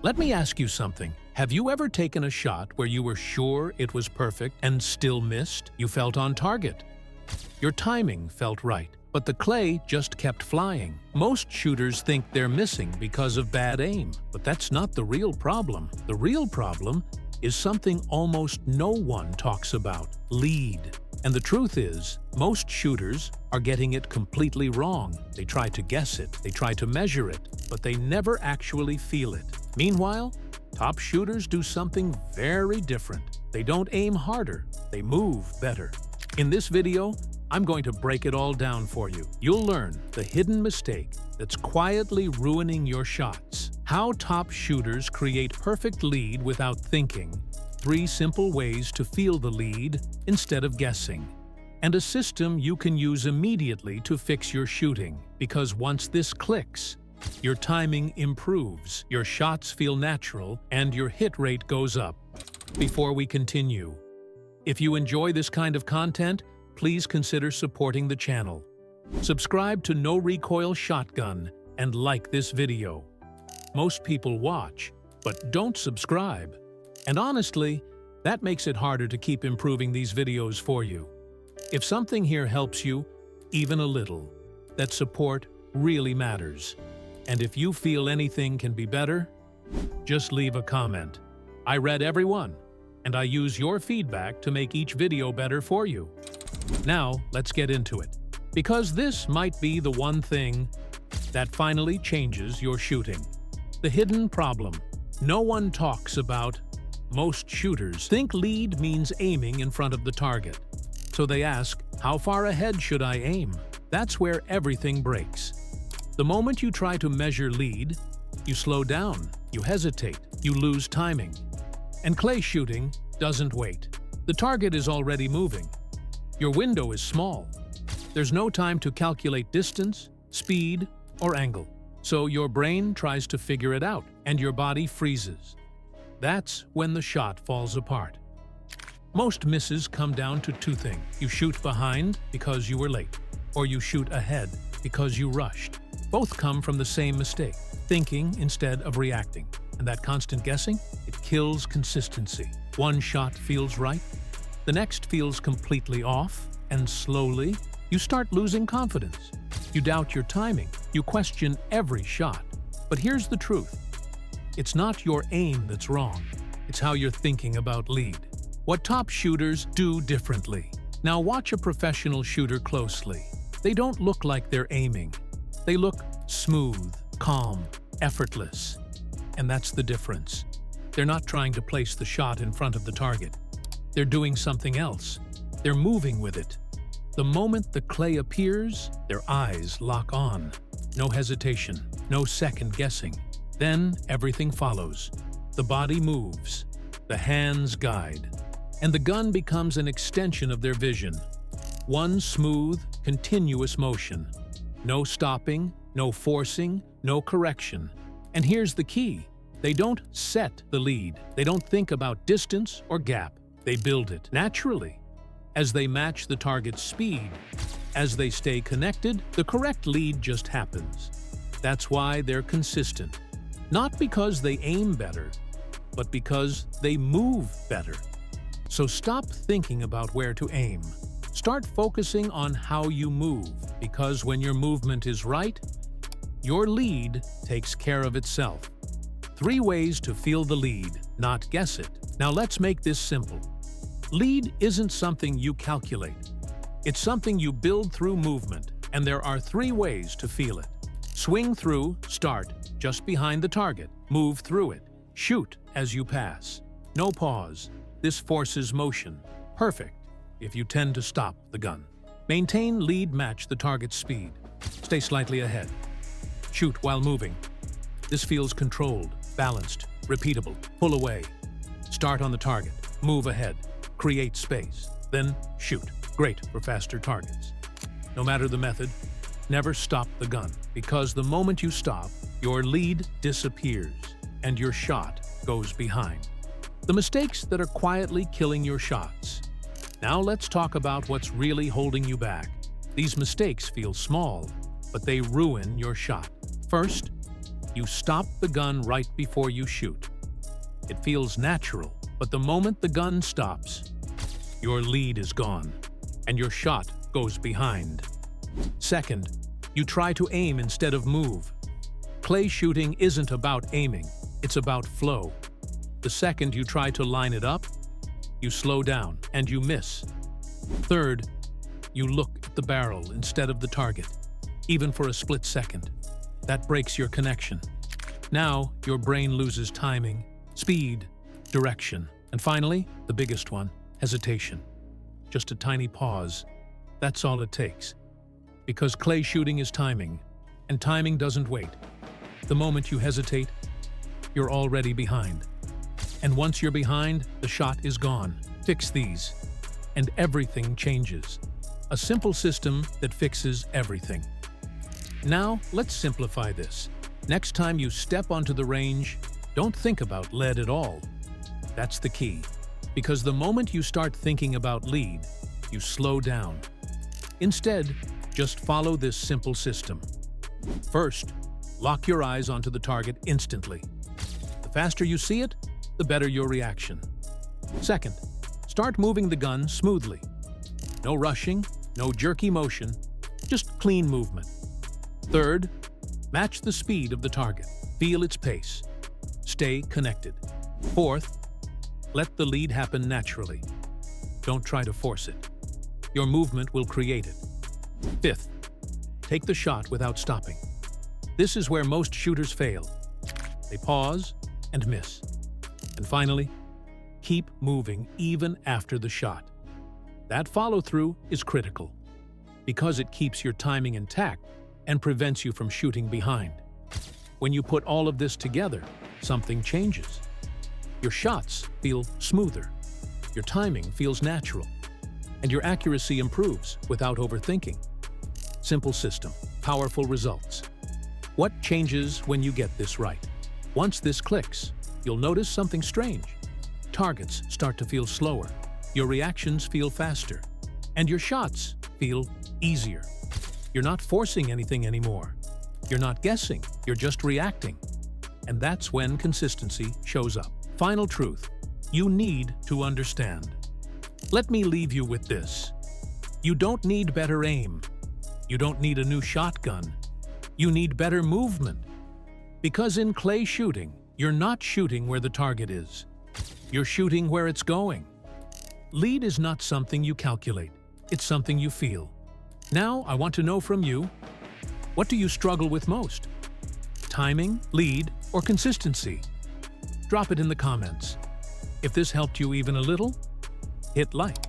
Let me ask you something. Have you ever taken a shot where you were sure it was perfect and still missed? You felt on target. Your timing felt right, but the clay just kept flying. Most shooters think they're missing because of bad aim, but that's not the real problem. The real problem is something almost no one talks about: lead. And the truth is, most shooters are getting it completely wrong. They try to guess it, they try to measure it, but they never actually feel it. Meanwhile, top shooters do something very different. They don't aim harder, they move better. In this video, I'm going to break it all down for you. You'll learn the hidden mistake that's quietly ruining your shots, how top shooters create perfect lead without thinking, 3 simple ways to feel the lead instead of guessing, and a system you can use immediately to fix your shooting. Because once this clicks, your timing improves, your shots feel natural, and your hit rate goes up. Before we continue, if you enjoy this kind of content, please consider supporting the channel. Subscribe to No Recoil Shotgun and like this video. Most people watch, but don't subscribe. And honestly, that makes it harder to keep improving these videos for you. If something here helps you, even a little, that support really matters. And if you feel anything can be better, just leave a comment. I read everyone, and I use your feedback to make each video better for you. Now, let's get into it. Because this might be the one thing that finally changes your shooting. The hidden problem no one talks about. Most shooters think lead means aiming in front of the target. So they ask, how far ahead should I aim? That's where everything breaks. The moment you try to measure lead, you slow down, you hesitate, you lose timing. And clay shooting doesn't wait. The target is already moving. Your window is small. There's no time to calculate distance, speed, or angle. So your brain tries to figure it out, and your body freezes. That's when the shot falls apart. Most misses come down to 2 things. You shoot behind because you were late, or you shoot ahead because you rushed. Both come from the same mistake, thinking instead of reacting. And that constant guessing, it kills consistency. One shot feels right, the next feels completely off, and slowly, you start losing confidence. You doubt your timing, you question every shot. But here's the truth. It's not your aim that's wrong, it's how you're thinking about lead. What top shooters do differently. Now watch a professional shooter closely. They don't look like they're aiming. They look smooth, calm, effortless. And that's the difference. They're not trying to place the shot in front of the target. They're doing something else. They're moving with it. The moment the clay appears, their eyes lock on. No hesitation, no second guessing. Then everything follows. The body moves, the hands guide, and the gun becomes an extension of their vision. One smooth, continuous motion. No stopping, no forcing, no correction. And here's the key. They don't set the lead. They don't think about distance or gap. They build it naturally. As they match the target's speed, as they stay connected, the correct lead just happens. That's why they're consistent. Not because they aim better, but because they move better. So stop thinking about where to aim. Start focusing on how you move, because when your movement is right, your lead takes care of itself. 3 ways to feel the lead, not guess it. Now let's make this simple. Lead isn't something you calculate. It's something you build through movement, and there are 3 ways to feel it. Swing through, start just behind the target, move through it, shoot as you pass. No pause. This forces motion. Perfect if you tend to stop the gun. Maintain lead match the target's speed. Stay slightly ahead. Shoot while moving. This feels controlled, balanced, repeatable. Pull away. Start on the target. Move ahead. Create space. Then shoot. Great for faster targets. No matter the method, never stop the gun, because the moment you stop, your lead disappears and your shot goes behind. The mistakes that are quietly killing your shots. Now let's talk about what's really holding you back. These mistakes feel small, but they ruin your shot. First, You stop the gun right before you shoot. It feels natural, but the moment the gun stops, your lead is gone, and your shot goes behind. Second, you try to aim instead of move. Clay shooting isn't about aiming, it's about flow. The second you try to line it up, you slow down and you miss. Third, you look at the barrel instead of the target, even for a split second. That breaks your connection. Now, your brain loses timing, speed, direction, and finally, the biggest one, hesitation. Just a tiny pause. That's all it takes. Because clay shooting is timing, and timing doesn't wait. The moment you hesitate, you're already behind. And once you're behind, the shot is gone. Fix these, and everything changes. A simple system that fixes everything. Now, let's simplify this. Next time you step onto the range, don't think about lead at all. That's the key. Because the moment you start thinking about lead, you slow down. Instead, just follow this simple system. First, lock your eyes onto the target instantly. The faster you see it, the better your reaction. Second, start moving the gun smoothly. No rushing, no jerky motion, just clean movement. Third, match the speed of the target. Feel its pace. Stay connected. Fourth, let the lead happen naturally. Don't try to force it. Your movement will create it. Fifth, take the shot without stopping. This is where most shooters fail. They pause and miss. And finally, keep moving even after the shot. That follow-through is critical because it keeps your timing intact and prevents you from shooting behind. When you put all of this together, something changes. Your shots feel smoother, your timing feels natural, and your accuracy improves without overthinking. Simple system, powerful results. What changes when you get this right? Once this clicks, you'll notice something strange. Targets start to feel slower, your reactions feel faster, and your shots feel easier. You're not forcing anything anymore. You're not guessing, you're just reacting. And that's when consistency shows up. Final truth, you need to understand. Let me leave you with this. You don't need better aim. You don't need a new shotgun. You need better movement. Because in clay shooting, you're not shooting where the target is. You're shooting where it's going. Lead is not something you calculate. It's something you feel. Now, I want to know from you, what do you struggle with most? Timing, lead, or consistency? Drop it in the comments. If this helped you even a little, hit like.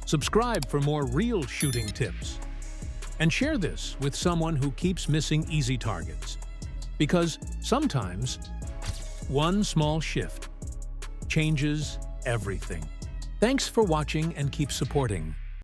Subscribe for more real shooting tips. And share this with someone who keeps missing easy targets. Because sometimes, one small shift changes everything. Thanks for watching and keep supporting.